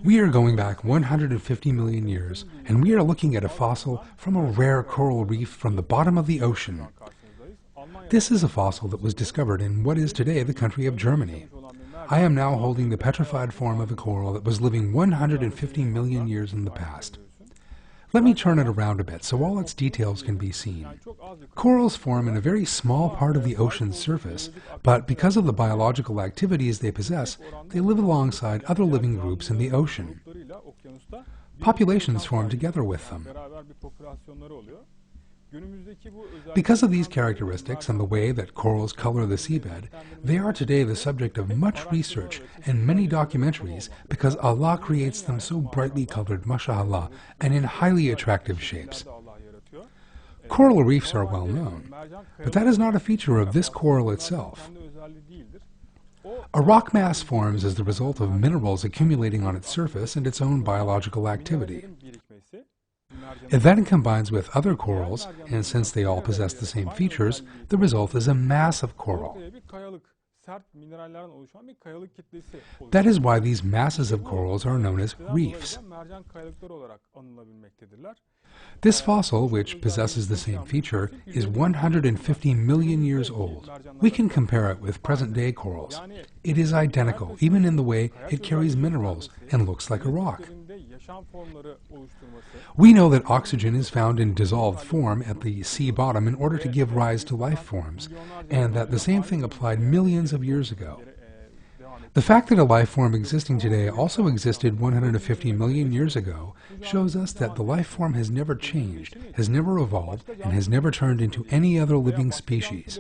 We are going back 150 million years, and we are looking at a fossil from a rare coral reef from the bottom of the ocean. This is a fossil that was discovered in what is today the country of Germany. I am now holding the petrified form of a coral that was living 150 million years in the past. Let me turn it around a bit so all its details can be seen. Corals form in a very small part of the ocean's surface, but because of the biological activities they possess, they live alongside other living groups in the ocean. Populations form together with them. Because of these characteristics and the way that corals color the seabed, they are today the subject of much research and many documentaries because Allah creates them so brightly colored, mashallah, and in highly attractive shapes. Coral reefs are well known, but that is not a feature of this coral itself. A rock mass forms as the result of minerals accumulating on its surface and its own biological activity. It then combines with other corals, and since they all possess the same features, the result is a mass of coral. That is why these masses of corals are known as reefs. This fossil, which possesses the same feature, is 150 million years old. We can compare it with present-day corals. It is identical, even in the way it carries minerals and looks like a rock. We know that oxygen is found in dissolved form at the sea bottom in order to give rise to life forms, and that the same thing applied millions of years ago. The fact that a life form existing today also existed 150 million years ago shows us that the life form has never changed, has never evolved, and has never turned into any other living species.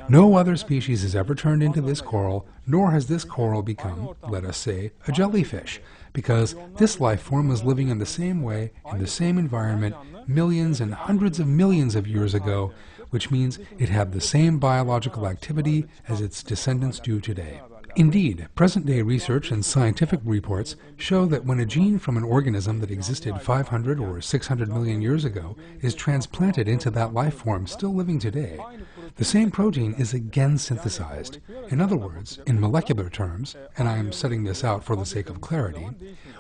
No other species has ever turned into this coral, nor has this coral become, let us say, a jellyfish, because this life form was living in the same way, in the same environment, millions and hundreds of millions of years ago, which means it had the same biological activity as its descendants do today. Indeed, present-day research and scientific reports show that when a gene from an organism that existed 500 or 600 million years ago is transplanted into that life form still living today, the same protein is again synthesized. In other words, in molecular terms, and I am setting this out for the sake of clarity,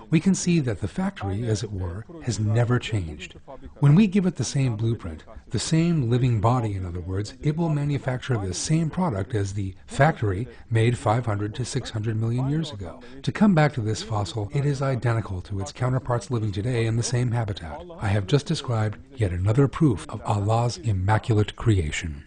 we can see that the factory, as it were, has never changed. When we give it the same blueprint, the same living body, in other words, it will manufacture the same product as the factory made 500 to 600 million years ago. To come back to this fossil, it is identical to its counterparts living today in the same habitat. I have just described yet another proof of Allah's immaculate creation.